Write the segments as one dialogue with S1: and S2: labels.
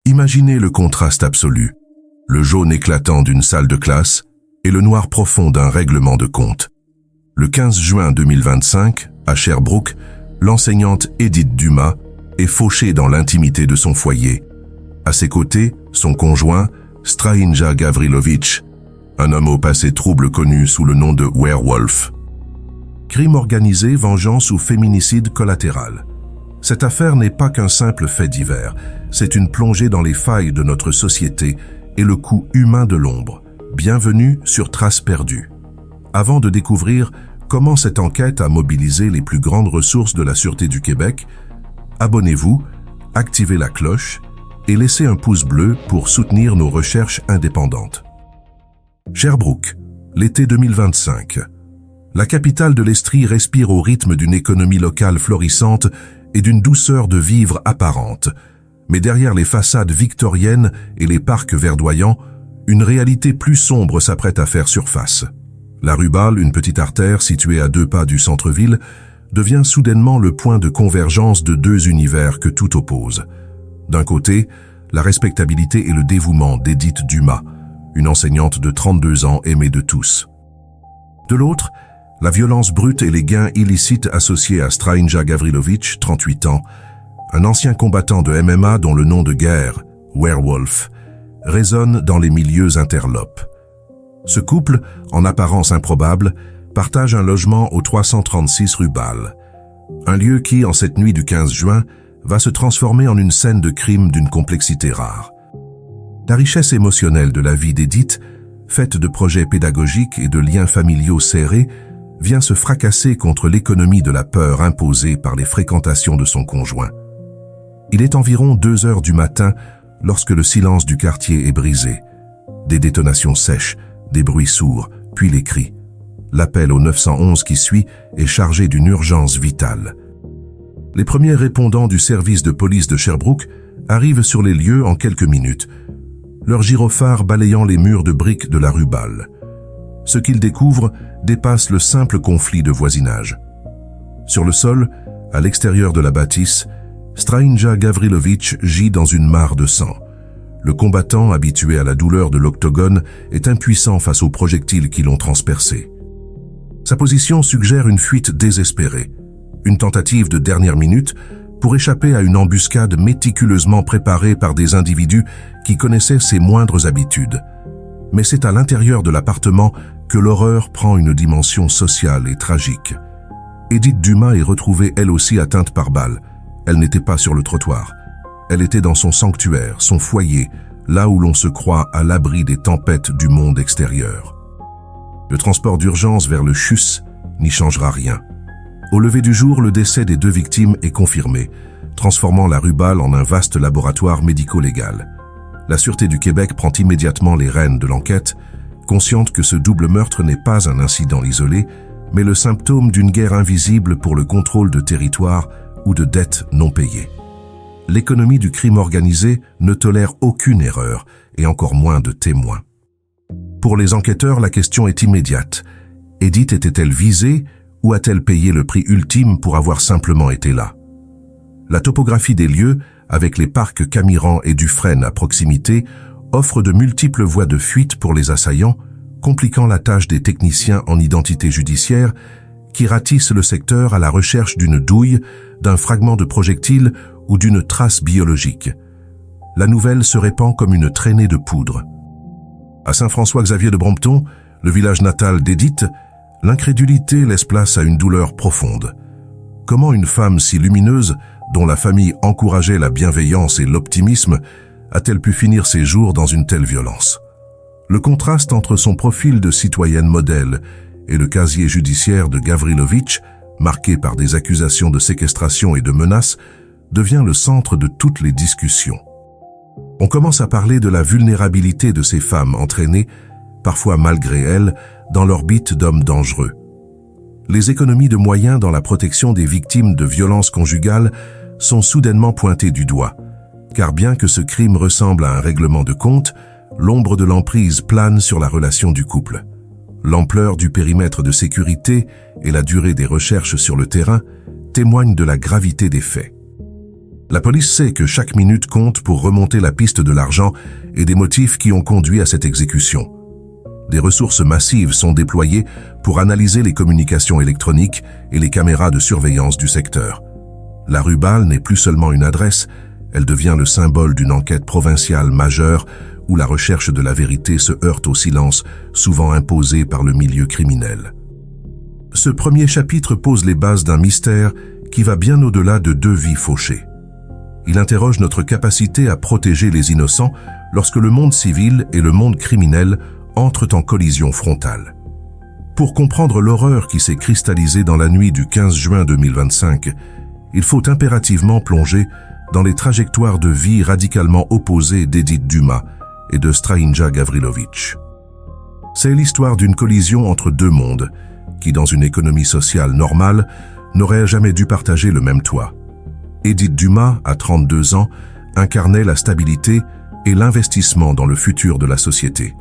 S1: Imaginez le contraste absolu, le jaune éclatant d'une salle de classe et le noir profond d'un règlement de compte. Le 15 juin 2025, à Sherbrooke, l'enseignante Edith Dumas est fauchée dans l'intimité de son foyer. À ses côtés, son conjoint, Strahinja Gavrilović, un homme au passé trouble connu sous le nom de Werewolf. Crime organisé, vengeance ou féminicide collatéral. Cette affaire n'est pas qu'un simple fait divers, c'est une plongée dans les failles de notre société et le coût humain de l'ombre. Bienvenue sur Traces perdues. Avant de découvrir comment cette enquête a mobilisé les plus grandes ressources de la Sûreté du Québec, abonnez-vous, activez la cloche et laissez un pouce bleu pour soutenir nos recherches indépendantes. Sherbrooke, l'été 2025. La capitale de l'Estrie respire au rythme d'une économie locale florissante et d'une douceur de vivre apparente. Mais derrière les façades victoriennes et les parcs verdoyants, une réalité plus sombre s'apprête à faire surface. La rue Balle, une petite artère située à 2 pas du centre-ville, devient soudainement le point de convergence de 2 univers que tout oppose. D'un côté, la respectabilité et le dévouement d'Edith Dumas, une enseignante de 32 ans aimée de tous. De l'autre, la violence brute et les gains illicites associés à Strahinja Gavrilović, 38 ans, un ancien combattant de MMA dont le nom de guerre, Werewolf, résonne dans les milieux interlopes. Ce couple, en apparence improbable, partage un logement au 336 rue Balle. Un lieu qui, en cette nuit du 15 juin, va se transformer en une scène de crime d'une complexité rare. La richesse émotionnelle de la vie d'Edith, faite de projets pédagogiques et de liens familiaux serrés, vient se fracasser contre l'économie de la peur imposée par les fréquentations de son conjoint. Il est environ 2 heures du matin lorsque le silence du quartier est brisé. Des détonations sèches, des bruits sourds, puis les cris. L'appel au 911 qui suit est chargé d'une urgence vitale. Les premiers répondants du service de police de Sherbrooke arrivent sur les lieux en quelques minutes, leur gyrophare balayant les murs de briques de la rue Balle. Ce qu'ils découvrent dépasse le simple conflit de voisinage. Sur le sol, à l'extérieur de la bâtisse, Strahinja Gavrilović gît dans une mare de sang. Le combattant, habitué à la douleur de l'octogone, est impuissant face aux projectiles qui l'ont transpercé. Sa position suggère une fuite désespérée, une tentative de dernière minute pour échapper à une embuscade méticuleusement préparée par des individus qui connaissaient ses moindres habitudes. Mais c'est à l'intérieur de l'appartement que l'horreur prend une dimension sociale et tragique. Edith Dumas est retrouvée elle aussi atteinte par balle. Elle n'était pas sur le trottoir. Elle était dans son sanctuaire, son foyer, là où l'on se croit à l'abri des tempêtes du monde extérieur. Le transport d'urgence vers le CHUSS n'y changera rien. Au lever du jour, le décès des 2 victimes est confirmé, transformant la rue Balle en un vaste laboratoire médico-légal. La Sûreté du Québec prend immédiatement les rênes de l'enquête, consciente que ce double meurtre n'est pas un incident isolé, mais le symptôme d'une guerre invisible pour le contrôle de territoire ou de dettes non payées. L'économie du crime organisé ne tolère aucune erreur, et encore moins de témoins. Pour les enquêteurs, la question est immédiate. Edith était-elle visée ou a-t-elle payé le prix ultime pour avoir simplement été là? La topographie des lieux, avec les parcs Camiran et Dufresne à proximité, offre de multiples voies de fuite pour les assaillants, compliquant la tâche des techniciens en identité judiciaire qui ratissent le secteur à la recherche d'une douille, d'un fragment de projectile ou d'une trace biologique. La nouvelle se répand comme une traînée de poudre. À Saint-François-Xavier de Brompton, le village natal d'Edith, l'incrédulité laisse place à une douleur profonde. Comment une femme si lumineuse, dont la famille encourageait la bienveillance et l'optimisme, a-t-elle pu finir ses jours dans une telle violence? Le contraste entre son profil de citoyenne modèle et le casier judiciaire de Gavrilović, marqué par des accusations de séquestration et de menaces, devient le centre de toutes les discussions. On commence à parler de la vulnérabilité de ces femmes entraînées, parfois malgré elles, dans l'orbite d'hommes dangereux. Les économies de moyens dans la protection des victimes de violences conjugales sont soudainement pointées du doigt, car bien que ce crime ressemble à un règlement de compte, l'ombre de l'emprise plane sur la relation du couple. L'ampleur du périmètre de sécurité et la durée des recherches sur le terrain témoignent de la gravité des faits. La police sait que chaque minute compte pour remonter la piste de l'argent et des motifs qui ont conduit à cette exécution. Des ressources massives sont déployées pour analyser les communications électroniques et les caméras de surveillance du secteur. La rue Bâle n'est plus seulement une adresse, elle devient le symbole d'une enquête provinciale majeure où la recherche de la vérité se heurte au silence, souvent imposé par le milieu criminel. Ce premier chapitre pose les bases d'un mystère qui va bien au-delà de 2 vies fauchées. Il interroge notre capacité à protéger les innocents lorsque le monde civil et le monde criminel entrent en collision frontale. Pour comprendre l'horreur qui s'est cristallisée dans la nuit du 15 juin 2025, il faut impérativement plonger dans les trajectoires de vie radicalement opposées d'Edith Dumas et de Strahinja Gavrilović. C'est l'histoire d'une collision entre 2 mondes qui, dans une économie sociale normale, n'auraient jamais dû partager le même toit. Edith Dumas, à 32 ans, incarnait la stabilité et l'investissement dans le futur de la société.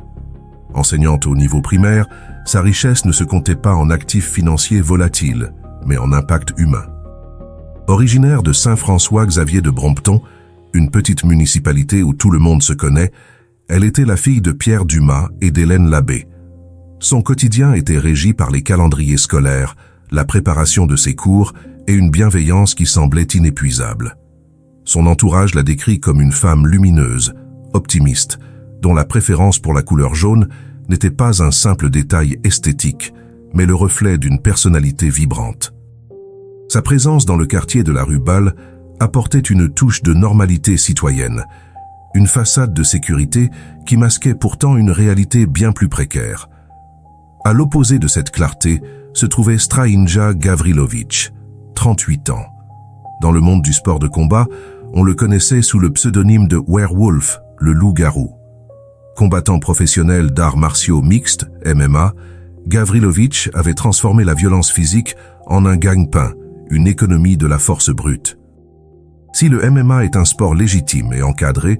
S1: Enseignante au niveau primaire, sa richesse ne se comptait pas en actifs financiers volatiles, mais en impact humain. Originaire de Saint-François-Xavier de Brompton, une petite municipalité où tout le monde se connaît, elle était la fille de Pierre Dumas et d'Hélène Labbé. Son quotidien était régi par les calendriers scolaires, la préparation de ses cours et une bienveillance qui semblait inépuisable. Son entourage la décrit comme une femme lumineuse, optimiste, dont la préférence pour la couleur jaune n'était pas un simple détail esthétique, mais le reflet d'une personnalité vibrante. Sa présence dans le quartier de la rue Bâle apportait une touche de normalité citoyenne, une façade de sécurité qui masquait pourtant une réalité bien plus précaire. À l'opposé de cette clarté se trouvait Strahinja Gavrilović, 38 ans. Dans le monde du sport de combat, on le connaissait sous le pseudonyme de Werewolf, le loup-garou. Combattant professionnel d'arts martiaux mixtes, MMA, Gavrilović avait transformé la violence physique en un gagne-pain, une économie de la force brute. Si le MMA est un sport légitime et encadré,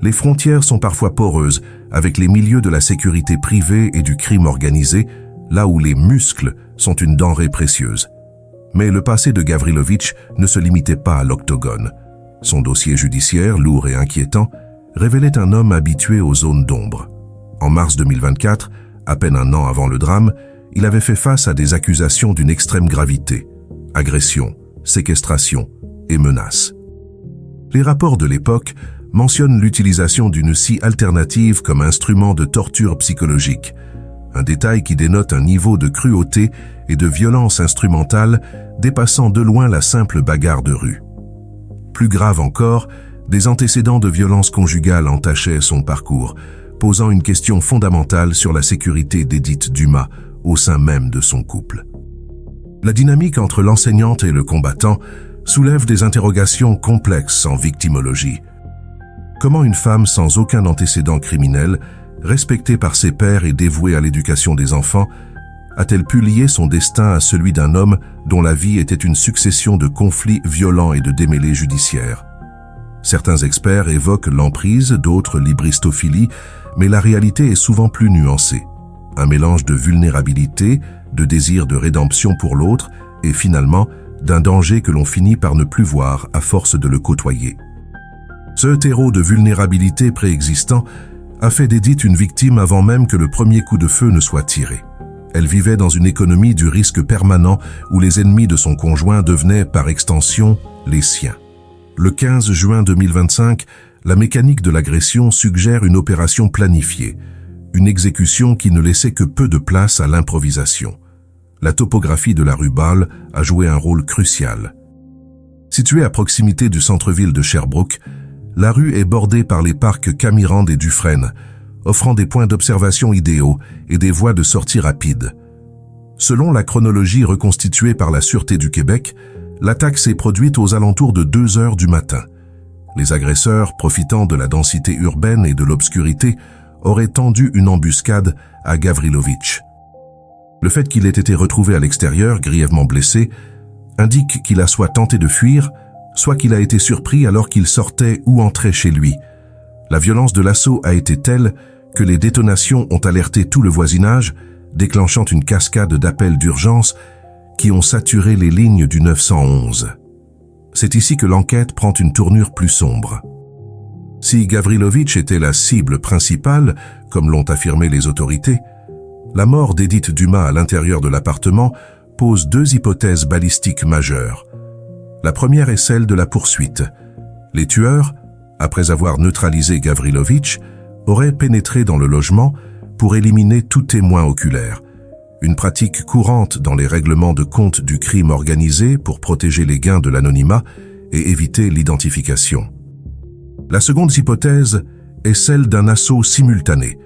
S1: les frontières sont parfois poreuses avec les milieux de la sécurité privée et du crime organisé, là où les muscles sont une denrée précieuse. Mais le passé de Gavrilović ne se limitait pas à l'octogone. Son dossier judiciaire, lourd et inquiétant, révélait un homme habitué aux zones d'ombre. En mars 2024, à peine un an avant le drame, il avait fait face à des accusations d'une extrême gravité: agression, séquestration et menaces. Les rapports de l'époque mentionnent l'utilisation d'une scie alternative comme instrument de torture psychologique, un détail qui dénote un niveau de cruauté et de violence instrumentale dépassant de loin la simple bagarre de rue. Plus grave encore, des antécédents de violence conjugale entachaient son parcours, posant une question fondamentale sur la sécurité d'Edith Dumas au sein même de son couple. La dynamique entre l'enseignante et le combattant soulève des interrogations complexes en victimologie. Comment une femme sans aucun antécédent criminel, respectée par ses pairs et dévouée à l'éducation des enfants, a-t-elle pu lier son destin à celui d'un homme dont la vie était une succession de conflits violents et de démêlés judiciaires? Certains experts évoquent l'emprise, d'autres l'hybristophilie, mais la réalité est souvent plus nuancée. Un mélange de vulnérabilité, de désir de rédemption pour l'autre et finalement d'un danger que l'on finit par ne plus voir à force de le côtoyer. Ce terreau de vulnérabilité préexistant a fait d'Edith une victime avant même que le premier coup de feu ne soit tiré. Elle vivait dans une économie du risque permanent où les ennemis de son conjoint devenaient, par extension, les siens. Le 15 juin 2025, la mécanique de l'agression suggère une opération planifiée, une exécution qui ne laissait que peu de place à l'improvisation. La topographie de la rue Bâle a joué un rôle crucial. Située à proximité du centre-ville de Sherbrooke, la rue est bordée par les parcs Camirande et Dufresne, offrant des points d'observation idéaux et des voies de sortie rapides. Selon la chronologie reconstituée par la Sûreté du Québec, l'attaque s'est produite aux alentours de 2 heures du matin. Les agresseurs, profitant de la densité urbaine et de l'obscurité, auraient tendu une embuscade à Gavrilović. Le fait qu'il ait été retrouvé à l'extérieur, grièvement blessé, indique qu'il a soit tenté de fuir, soit qu'il a été surpris alors qu'il sortait ou entrait chez lui. La violence de l'assaut a été telle que les détonations ont alerté tout le voisinage, déclenchant une cascade d'appels d'urgence qui ont saturé les lignes du 911. C'est ici que l'enquête prend une tournure plus sombre. Si Gavrilović était la cible principale, comme l'ont affirmé les autorités, la mort d'Edith Dumas à l'intérieur de l'appartement pose deux hypothèses balistiques majeures. La première est celle de la poursuite. Les tueurs, après avoir neutralisé Gavrilović, auraient pénétré dans le logement pour éliminer tout témoin oculaire, une pratique courante dans les règlements de compte du crime organisé pour protéger les gains de l'anonymat et éviter l'identification. La seconde hypothèse est celle d'un assaut simultané,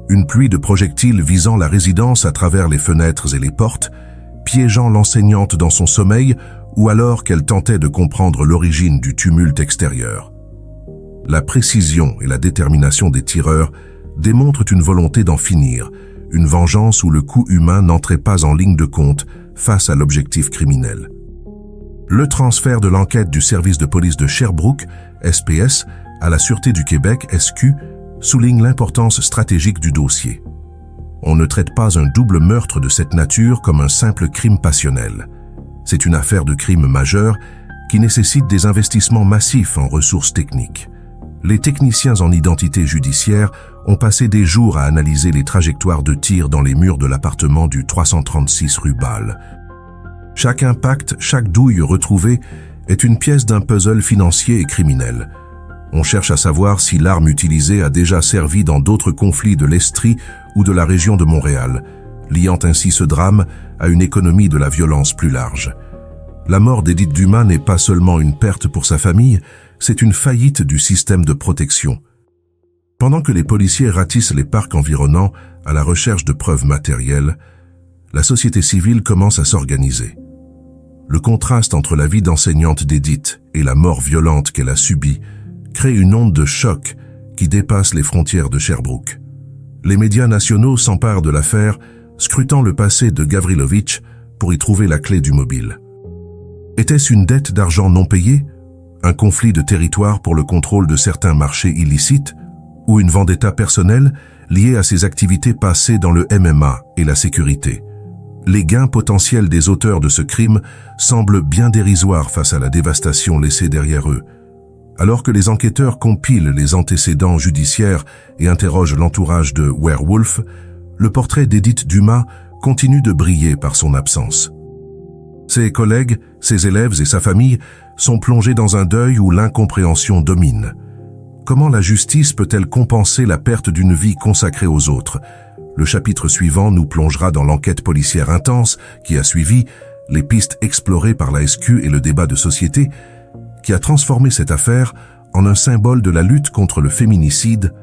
S1: une pluie de projectiles visant la résidence à travers les fenêtres et les portes, piégeant l'enseignante dans son sommeil ou alors qu'elle tentait de comprendre l'origine du tumulte extérieur. La précision et la détermination des tireurs démontrent une volonté d'en finir, une vengeance où le coût humain n'entrait pas en ligne de compte face à l'objectif criminel. Le transfert de l'enquête du service de police de Sherbrooke, SPS, à la Sûreté du Québec, SQ, souligne l'importance stratégique du dossier. On ne traite pas un double meurtre de cette nature comme un simple crime passionnel. C'est une affaire de crime majeur qui nécessite des investissements massifs en ressources techniques. Les techniciens en identité judiciaire ont passé des jours à analyser les trajectoires de tir dans les murs de l'appartement du 336 rue Bâle. Chaque impact, chaque douille retrouvée est une pièce d'un puzzle financier et criminel. On cherche à savoir si l'arme utilisée a déjà servi dans d'autres conflits de l'Estrie ou de la région de Montréal, liant ainsi ce drame à une économie de la violence plus large. La mort d'Edith Dumas n'est pas seulement une perte pour sa famille, c'est une faillite du système de protection. Pendant que les policiers ratissent les parcs environnants à la recherche de preuves matérielles, la société civile commence à s'organiser. Le contraste entre la vie d'enseignante d'Edith et la mort violente qu'elle a subie crée une onde de choc qui dépasse les frontières de Sherbrooke. Les médias nationaux s'emparent de l'affaire, scrutant le passé de Gavrilović pour y trouver la clé du mobile. Était-ce une dette d'argent non payée, un conflit de territoire pour le contrôle de certains marchés illicites, ou une vendetta personnelle liée à ses activités passées dans le MMA et la sécurité? Les gains potentiels des auteurs de ce crime semblent bien dérisoires face à la dévastation laissée derrière eux. Alors que les enquêteurs compilent les antécédents judiciaires et interrogent l'entourage de Werewolf, le portrait d'Edith Dumas continue de briller par son absence. Ses collègues, ses élèves et sa famille sont plongés dans un deuil où l'incompréhension domine. Comment la justice peut-elle compenser la perte d'une vie consacrée aux autres? Le chapitre suivant nous plongera dans l'enquête policière intense qui a suivi, les pistes explorées par la SQ et le débat de société, qui a transformé cette affaire en un symbole de la lutte contre le féminicide,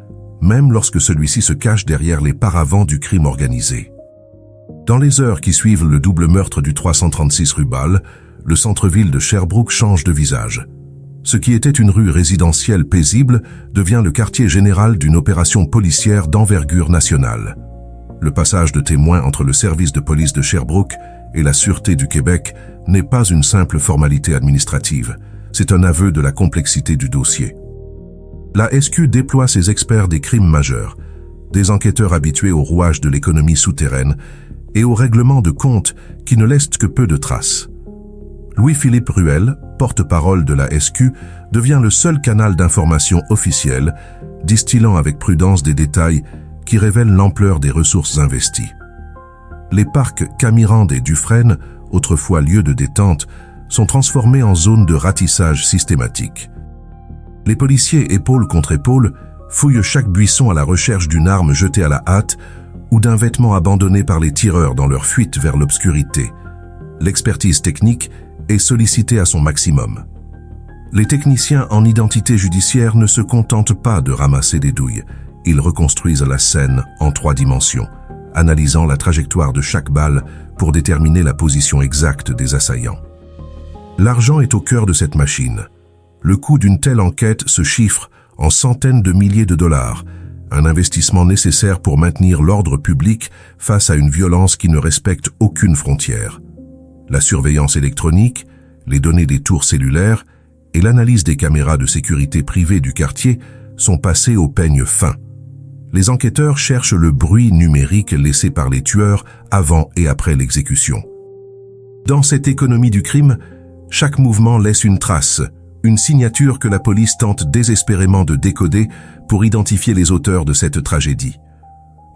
S1: même lorsque celui-ci se cache derrière les paravents du crime organisé. Dans les heures qui suivent le double meurtre du 336 rue Bâle, le centre-ville de Sherbrooke change de visage. Ce qui était une rue résidentielle paisible devient le quartier général d'une opération policière d'envergure nationale. Le passage de témoins entre le service de police de Sherbrooke et la Sûreté du Québec n'est pas une simple formalité administrative. C'est un aveu de la complexité du dossier. La SQ déploie ses experts des crimes majeurs, des enquêteurs habitués au rouage de l'économie souterraine et au règlement de compte qui ne laissent que peu de traces. Louis-Philippe Ruel, porte-parole de la SQ, devient le seul canal d'information officiel, distillant avec prudence des détails qui révèlent l'ampleur des ressources investies. Les parcs Camirande et Dufresne, autrefois lieux de détente, sont transformés en zones de ratissage systématique. Les policiers, épaule contre épaule, fouillent chaque buisson à la recherche d'une arme jetée à la hâte ou d'un vêtement abandonné par les tireurs dans leur fuite vers l'obscurité. L'expertise technique est sollicitée à son maximum. Les techniciens en identité judiciaire ne se contentent pas de ramasser des douilles. Ils reconstruisent la scène en 3 dimensions, analysant la trajectoire de chaque balle pour déterminer la position exacte des assaillants. L'argent est au cœur de cette machine. Le coût d'une telle enquête se chiffre en centaines de milliers de dollars, un investissement nécessaire pour maintenir l'ordre public face à une violence qui ne respecte aucune frontière. La surveillance électronique, les données des tours cellulaires et l'analyse des caméras de sécurité privées du quartier sont passées au peigne fin. Les enquêteurs cherchent le bruit numérique laissé par les tueurs avant et après l'exécution. Dans cette économie du crime, Chaque mouvement laisse une trace, une signature que la police tente désespérément de décoder pour identifier les auteurs de cette tragédie.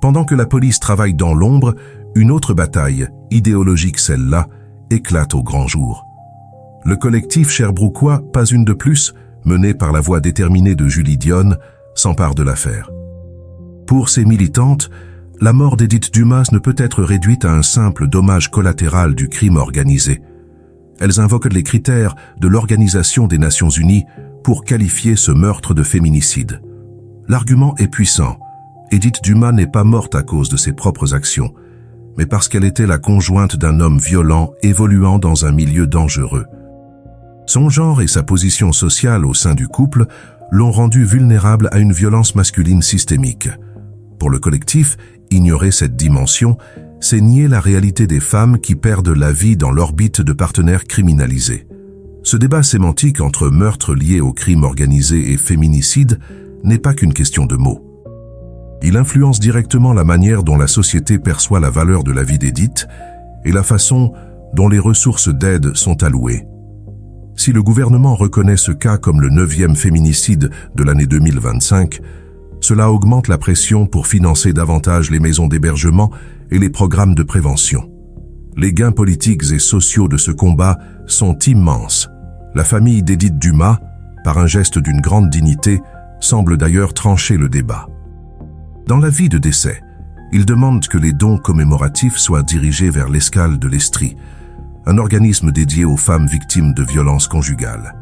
S1: Pendant que la police travaille dans l'ombre, une autre bataille, idéologique celle-là, éclate au grand jour. Le collectif Sherbrookeois, Pas une de plus, mené par la voix déterminée de Julie Dionne, s'empare de l'affaire. Pour ces militantes, la mort d'Édith Dumas ne peut être réduite à un simple dommage collatéral du crime organisé. Elles invoquent les critères de l'Organisation des Nations Unies pour qualifier ce meurtre de féminicide. L'argument est puissant. Édith Dumas n'est pas morte à cause de ses propres actions, mais parce qu'elle était la conjointe d'un homme violent évoluant dans un milieu dangereux. Son genre et sa position sociale au sein du couple l'ont rendue vulnérable à une violence masculine systémique. Pour le collectif, ignorer cette dimension, c'est nier la réalité des femmes qui perdent la vie dans l'orbite de partenaires criminalisés. Ce débat sémantique entre meurtres liés au crime organisé et féminicide n'est pas qu'une question de mots. Il influence directement la manière dont la société perçoit la valeur de la vie d'Édith et la façon dont les ressources d'aide sont allouées. Si le gouvernement reconnaît ce cas comme le 9e féminicide de l'année 2025, cela augmente la pression pour financer davantage les maisons d'hébergement et les programmes de prévention. Les gains politiques et sociaux de ce combat sont immenses. La famille d'Édith Dumas, par un geste d'une grande dignité, semble d'ailleurs trancher le débat. Dans l'avis de décès, il demande que les dons commémoratifs soient dirigés vers l'Escale de l'Estrie, un organisme dédié aux femmes victimes de violences conjugales.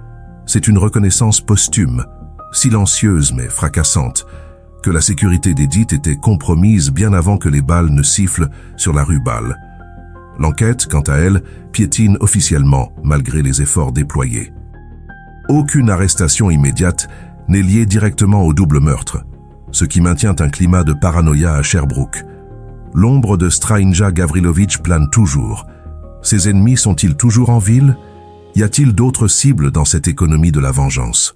S1: C'est une reconnaissance posthume, silencieuse mais fracassante, que la sécurité d'Édith était compromise bien avant que les balles ne sifflent sur la rue Bâle. L'enquête, quant à elle, piétine officiellement malgré les efforts déployés. Aucune arrestation immédiate n'est liée directement au double meurtre, ce qui maintient un climat de paranoïa à Sherbrooke. L'ombre de Strahinja Gavrilović plane toujours. Ses ennemis sont-ils toujours en ville? Y a-t-il d'autres cibles dans cette économie de la vengeance?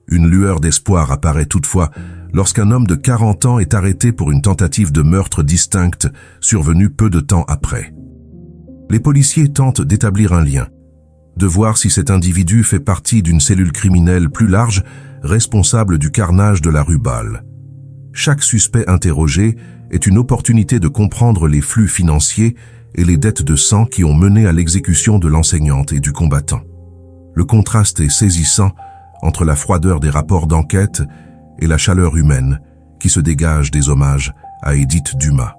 S1: Une lueur d'espoir apparaît toutefois lorsqu'un homme de 40 ans est arrêté pour une tentative de meurtre distincte survenue peu de temps après. Les policiers tentent d'établir un lien, de voir si cet individu fait partie d'une cellule criminelle plus large responsable du carnage de la rue Bâle. Chaque suspect interrogé est une opportunité de comprendre les flux financiers et les dettes de sang qui ont mené à l'exécution de l'enseignante et du combattant. Le contraste est saisissant entre la froideur des rapports d'enquête et la chaleur humaine qui se dégage des hommages à Édith Dumas.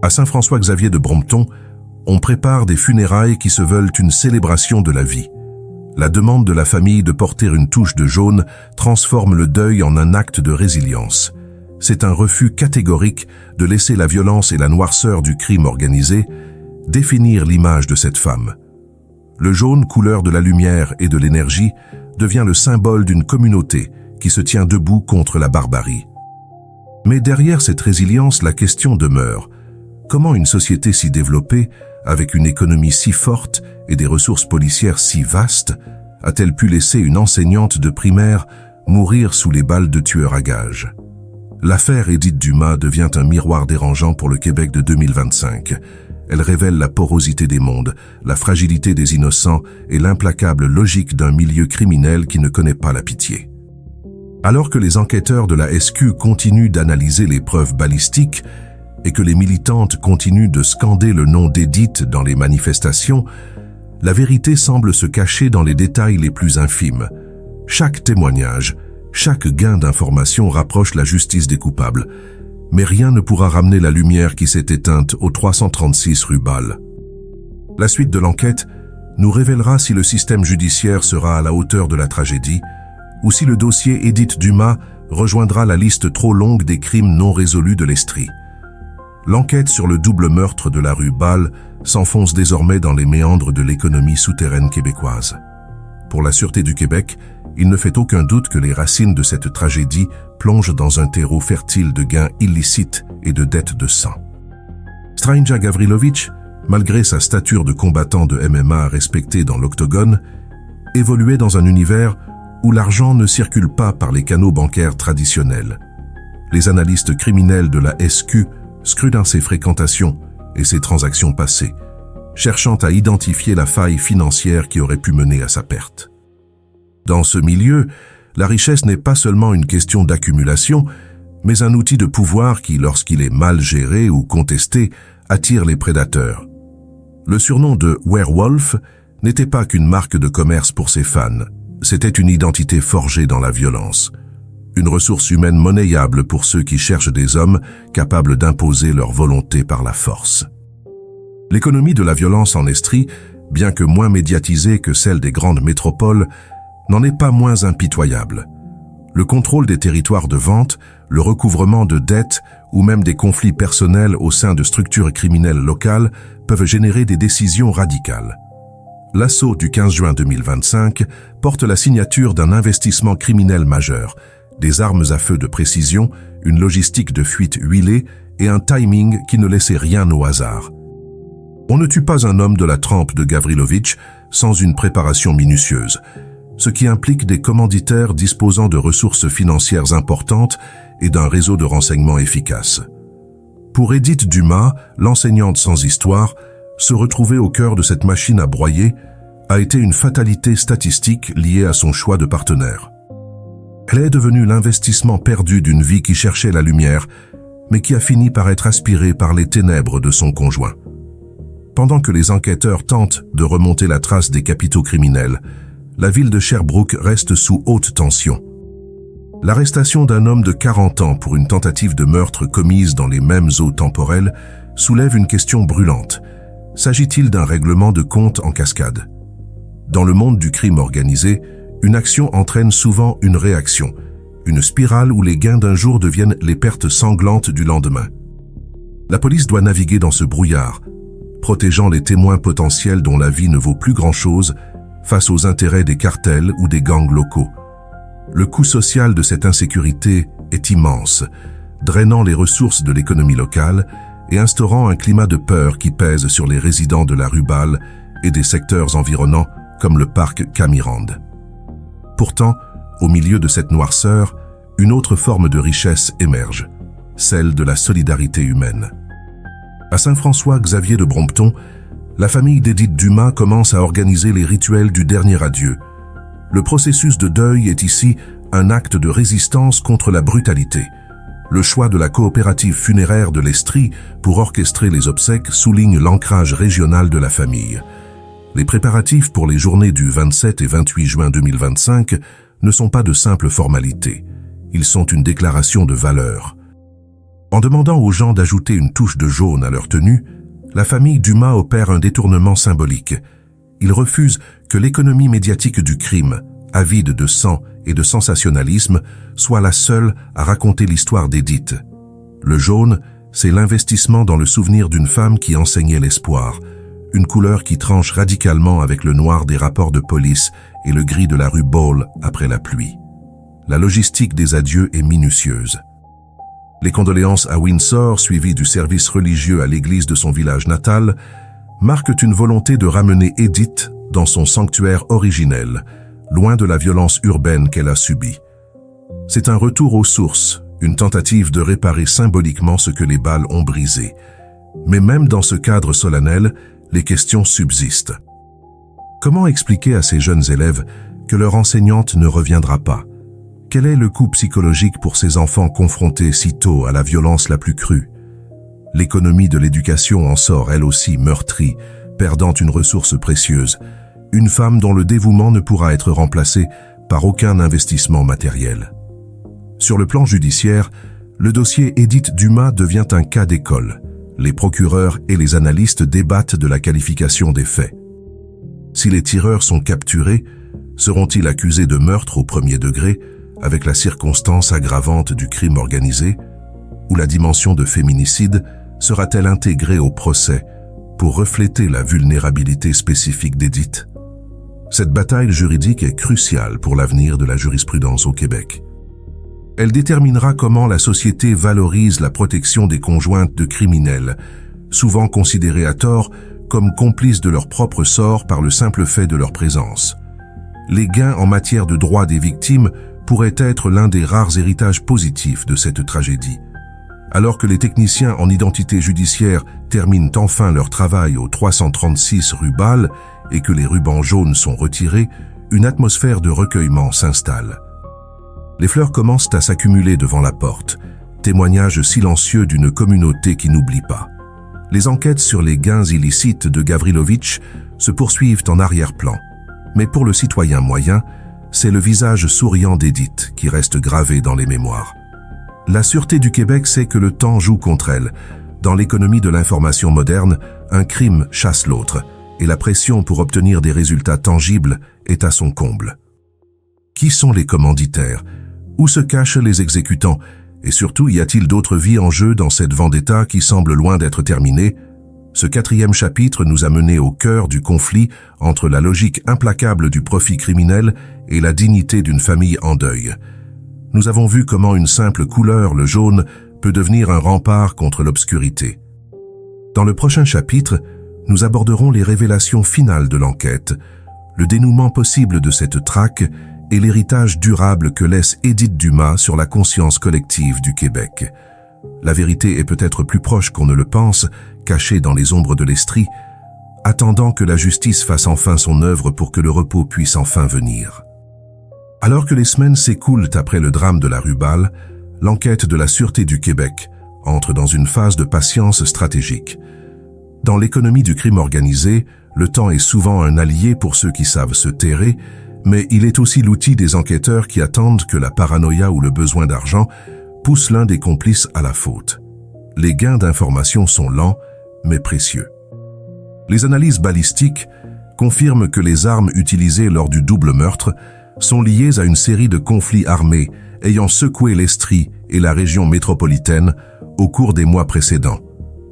S1: À Saint-François-Xavier de Brompton, on prépare des funérailles qui se veulent une célébration de la vie. La demande de la famille de porter une touche de jaune transforme le deuil en un acte de résilience. C'est un refus catégorique de laisser la violence et la noirceur du crime organisé définir l'image de cette femme. Le jaune, couleur de la lumière et de l'énergie, devient le symbole d'une communauté qui se tient debout contre la barbarie. Mais derrière cette résilience, la question demeure. Comment une société si développée, avec une économie si forte et des ressources policières si vastes, a-t-elle pu laisser une enseignante de primaire mourir sous les balles de tueurs à gages? L'affaire Édith Dumas devient un miroir dérangeant pour le Québec de 2025. Elle révèle la porosité des mondes, la fragilité des innocents et l'implacable logique d'un milieu criminel qui ne connaît pas la pitié. Alors que les enquêteurs de la SQ continuent d'analyser les preuves balistiques et que les militantes continuent de scander le nom d'Édith dans les manifestations, la vérité semble se cacher dans les détails les plus infimes. Chaque témoignage, chaque gain d'information rapproche la justice des coupables, mais rien ne pourra ramener la lumière qui s'est éteinte au 336 rue Bâle. La suite de l'enquête nous révélera si le système judiciaire sera à la hauteur de la tragédie ou si le dossier Édith Dumas rejoindra la liste trop longue des crimes non résolus de l'Estrie. L'enquête sur le double meurtre de la rue Bâle s'enfonce désormais dans les méandres de l'économie souterraine québécoise. Pour la Sûreté du Québec, il ne fait aucun doute que les racines de cette tragédie plongent dans un terreau fertile de gains illicites et de dettes de sang. Strahinja Gavrilović, malgré sa stature de combattant de MMA respecté dans l'octogone, évoluait dans un univers où l'argent ne circule pas par les canaux bancaires traditionnels. Les analystes criminels de la SQ scrutent ses fréquentations et ses transactions passées, cherchant à identifier la faille financière qui aurait pu mener à sa perte. Dans ce milieu, la richesse n'est pas seulement une question d'accumulation, mais un outil de pouvoir qui, lorsqu'il est mal géré ou contesté, attire les prédateurs. Le surnom de Werewolf n'était pas qu'une marque de commerce pour ses fans, c'était une identité forgée dans la violence. Une ressource humaine monnayable pour ceux qui cherchent des hommes capables d'imposer leur volonté par la force. L'économie de la violence en Estrie, bien que moins médiatisée que celle des grandes métropoles, n'en est pas moins impitoyable. Le contrôle des territoires de vente, le recouvrement de dettes ou même des conflits personnels au sein de structures criminelles locales peuvent générer des décisions radicales. L'assaut du 15 juin 2025 porte la signature d'un investissement criminel majeur, des armes à feu de précision, une logistique de fuite huilée et un timing qui ne laissait rien au hasard. On ne tue pas un homme de la trempe de Gavrilovic sans une préparation minutieuse, ce qui implique des commanditaires disposant de ressources financières importantes et d'un réseau de renseignement efficace. Pour Edith Dumas, l'enseignante sans histoire, se retrouver au cœur de cette machine à broyer a été une fatalité statistique liée à son choix de partenaire. Elle est devenue l'investissement perdu d'une vie qui cherchait la lumière, mais qui a fini par être aspirée par les ténèbres de son conjoint. Pendant que les enquêteurs tentent de remonter la trace des capitaux criminels, la ville de Sherbrooke reste sous haute tension. L'arrestation d'un homme de 40 ans pour une tentative de meurtre commise dans les mêmes eaux temporelles soulève une question brûlante. S'agit-il d'un règlement de compte en cascade? Dans le monde du crime organisé, une action entraîne souvent une réaction, une spirale où les gains d'un jour deviennent les pertes sanglantes du lendemain. La police doit naviguer dans ce brouillard, protégeant les témoins potentiels dont la vie ne vaut plus grand-chose face aux intérêts des cartels ou des gangs locaux. Le coût social de cette insécurité est immense, drainant les ressources de l'économie locale et instaurant un climat de peur qui pèse sur les résidents de la Rubal et des secteurs environnants comme le parc Camirande. Pourtant, au milieu de cette noirceur, une autre forme de richesse émerge, celle de la solidarité humaine. À Saint-François-Xavier de Brompton, la famille d'Edith Dumas commence à organiser les rituels du dernier adieu. Le processus de deuil est ici un acte de résistance contre la brutalité. Le choix de la coopérative funéraire de l'Estrie pour orchestrer les obsèques souligne l'ancrage régional de la famille. Les préparatifs pour les journées du 27 et 28 juin 2025 ne sont pas de simples formalités. Ils sont une déclaration de valeur. En demandant aux gens d'ajouter une touche de jaune à leur tenue, la famille Dumas opère un détournement symbolique. Ils refusent que l'économie médiatique du crime, avide de sang et de sensationnalisme, soit la seule à raconter l'histoire d'Edith. Le jaune, c'est l'investissement dans le souvenir d'une femme qui enseignait l'espoir, une couleur qui tranche radicalement avec le noir des rapports de police et le gris de la rue Ball après la pluie. La logistique des adieux est minutieuse. Les condoléances à Windsor, suivies du service religieux à l'église de son village natal, marquent une volonté de ramener Edith dans son sanctuaire originel, loin de la violence urbaine qu'elle a subie. C'est un retour aux sources, une tentative de réparer symboliquement ce que les balles ont brisé. Mais même dans ce cadre solennel, les questions subsistent. Comment expliquer à ces jeunes élèves que leur enseignante ne reviendra pas? Quel est le coût psychologique pour ces enfants confrontés si tôt à la violence la plus crue? L'économie de l'éducation en sort elle aussi meurtrie, perdant une ressource précieuse, une femme dont le dévouement ne pourra être remplacé par aucun investissement matériel. Sur le plan judiciaire, le dossier Edith Dumas devient un cas d'école. Les procureurs et les analystes débattent de la qualification des faits. Si les tireurs sont capturés, seront-ils accusés de meurtre au premier degré, avec la circonstance aggravante du crime organisé, ou la dimension de féminicide sera-t-elle intégrée au procès pour refléter la vulnérabilité spécifique d'Edith? Cette bataille juridique est cruciale pour l'avenir de la jurisprudence au Québec. Elle déterminera comment la société valorise la protection des conjointes de criminels, souvent considérés à tort comme complices de leur propre sort par le simple fait de leur présence. Les gains en matière de droits des victimes pourraient être l'un des rares héritages positifs de cette tragédie. Alors que les techniciens en identité judiciaire terminent enfin leur travail au 336 rue Bâle et que les rubans jaunes sont retirés, une atmosphère de recueillement s'installe. Les fleurs commencent à s'accumuler devant la porte, témoignage silencieux d'une communauté qui n'oublie pas. Les enquêtes sur les gains illicites de Gavrilović se poursuivent en arrière-plan. Mais pour le citoyen moyen, c'est le visage souriant d'Edith qui reste gravé dans les mémoires. La Sûreté du Québec sait que le temps joue contre elle. Dans l'économie de l'information moderne, un crime chasse l'autre, et la pression pour obtenir des résultats tangibles est à son comble. Qui sont les commanditaires? Où se cachent les exécutants? Et surtout, y a-t-il d'autres vies en jeu dans cette vendetta qui semble loin d'être terminée? Ce 4e chapitre nous a menés au cœur du conflit entre la logique implacable du profit criminel et la dignité d'une famille en deuil. Nous avons vu comment une simple couleur, le jaune, peut devenir un rempart contre l'obscurité. Dans le prochain chapitre, nous aborderons les révélations finales de l'enquête, le dénouement possible de cette traque et l'héritage durable que laisse Edith Dumas sur la conscience collective du Québec. La vérité est peut-être plus proche qu'on ne le pense, cachée dans les ombres de l'Estrie, attendant que la justice fasse enfin son œuvre pour que le repos puisse enfin venir. Alors que les semaines s'écoulent après le drame de la rue Bâle, l'enquête de la Sûreté du Québec entre dans une phase de patience stratégique. Dans l'économie du crime organisé, le temps est souvent un allié pour ceux qui savent se terrer, mais il est aussi l'outil des enquêteurs qui attendent que la paranoïa ou le besoin d'argent pousse l'un des complices à la faute. Les gains d'informations sont lents, mais précieux. Les analyses balistiques confirment que les armes utilisées lors du double meurtre sont liées à une série de conflits armés ayant secoué l'Estrie et la région métropolitaine au cours des mois précédents,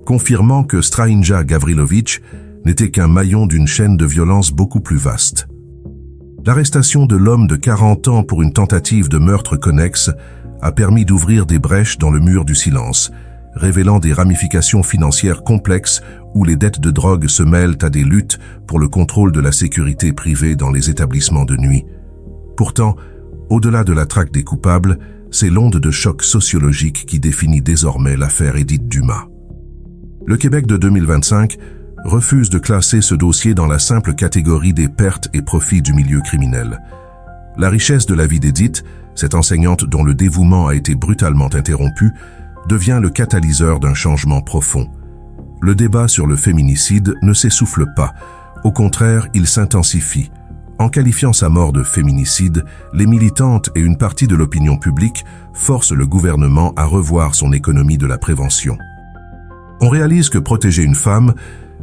S1: confirmant que Strahinja Gavrilović n'était qu'un maillon d'une chaîne de violence beaucoup plus vaste. L'arrestation de l'homme de 40 ans pour une tentative de meurtre connexe a permis d'ouvrir des brèches dans le mur du silence, révélant des ramifications financières complexes où les dettes de drogue se mêlent à des luttes pour le contrôle de la sécurité privée dans les établissements de nuit. Pourtant, au-delà de la traque des coupables, c'est l'onde de choc sociologique qui définit désormais l'affaire Edith Dumas. Le Québec de 2025 refuse de classer ce dossier dans la simple catégorie des pertes et profits du milieu criminel. La richesse de la vie d'Edith, cette enseignante dont le dévouement a été brutalement interrompu, devient le catalyseur d'un changement profond. Le débat sur le féminicide ne s'essouffle pas, au contraire, il s'intensifie. En qualifiant sa mort de féminicide, les militantes et une partie de l'opinion publique forcent le gouvernement à revoir son économie de la prévention. On réalise que protéger une femme,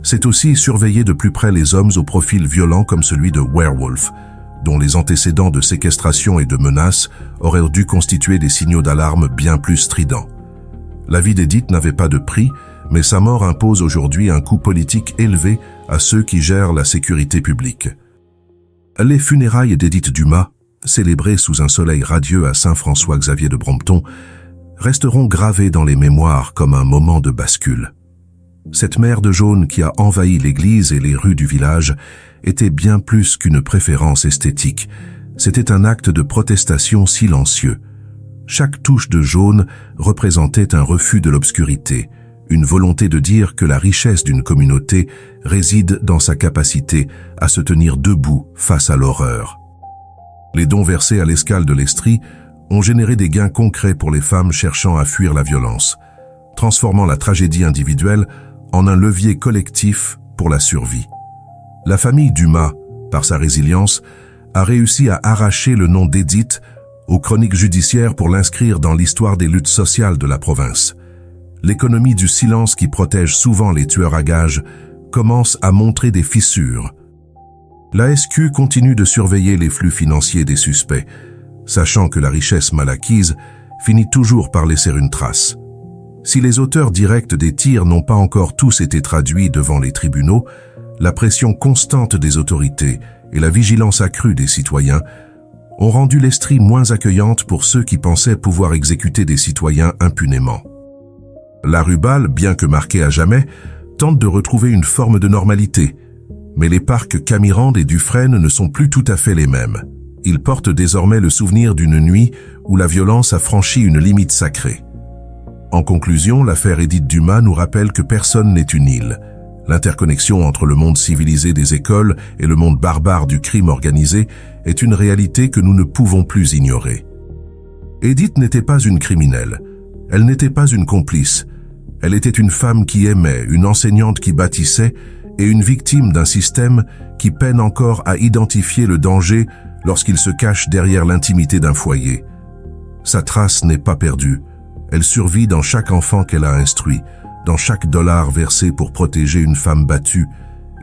S1: c'est aussi surveiller de plus près les hommes au profil violent comme celui de Werewolf, dont les antécédents de séquestration et de menaces auraient dû constituer des signaux d'alarme bien plus stridents. La vie d'Edith n'avait pas de prix, mais sa mort impose aujourd'hui un coût politique élevé à ceux qui gèrent la sécurité publique. Les funérailles d'Edith Dumas, célébrées sous un soleil radieux à Saint-François-Xavier de Brompton, resteront gravées dans les mémoires comme un moment de bascule. Cette mer de jaune qui a envahi l'église et les rues du village était bien plus qu'une préférence esthétique. C'était un acte de protestation silencieux. Chaque touche de jaune représentait un refus de l'obscurité, une volonté de dire que la richesse d'une communauté réside dans sa capacité à se tenir debout face à l'horreur. Les dons versés à l'escale de l'Estrie ont généré des gains concrets pour les femmes cherchant à fuir la violence, transformant la tragédie individuelle en un levier collectif pour la survie. La famille Dumas, par sa résilience, a réussi à arracher le nom d'Edith aux chroniques judiciaires pour l'inscrire dans l'histoire des luttes sociales de la province. L'économie du silence qui protège souvent les tueurs à gages commence à montrer des fissures. La SQ continue de surveiller les flux financiers des suspects, sachant que la richesse mal acquise finit toujours par laisser une trace. Si les auteurs directs des tirs n'ont pas encore tous été traduits devant les tribunaux, la pression constante des autorités et la vigilance accrue des citoyens ont rendu l'Estrie moins accueillante pour ceux qui pensaient pouvoir exécuter des citoyens impunément. La rue Bâle, bien que marquée à jamais, tente de retrouver une forme de normalité, mais les parcs Camirande et Dufresne ne sont plus tout à fait les mêmes. Ils portent désormais le souvenir d'une nuit où la violence a franchi une limite sacrée. En conclusion, l'affaire Édith Dumas nous rappelle que personne n'est une île. L'interconnexion entre le monde civilisé des écoles et le monde barbare du crime organisé est une réalité que nous ne pouvons plus ignorer. Édith n'était pas une criminelle. Elle n'était pas une complice. Elle était une femme qui aimait, une enseignante qui bâtissait et une victime d'un système qui peine encore à identifier le danger lorsqu'il se cache derrière l'intimité d'un foyer. Sa trace n'est pas perdue. Elle survit dans chaque enfant qu'elle a instruit, dans chaque dollar versé pour protéger une femme battue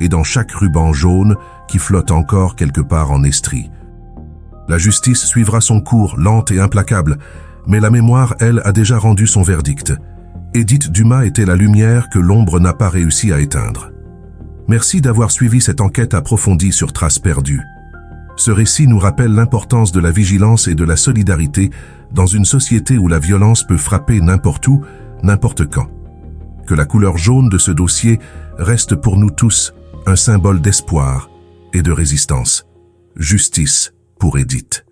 S1: et dans chaque ruban jaune qui flotte encore quelque part en Estrie. La justice suivra son cours, lente et implacable, mais la mémoire, elle, a déjà rendu son verdict. Édith Dumas était la lumière que l'ombre n'a pas réussi à éteindre. Merci d'avoir suivi cette enquête approfondie sur Traces perdues. Ce récit nous rappelle l'importance de la vigilance et de la solidarité dans une société où la violence peut frapper n'importe où, n'importe quand. Que la couleur jaune de ce dossier reste pour nous tous un symbole d'espoir et de résistance. Justice pour Édith.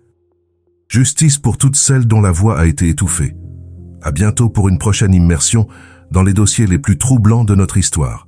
S1: Justice pour toutes celles dont la voix a été étouffée. À bientôt pour une prochaine immersion dans les dossiers les plus troublants de notre histoire.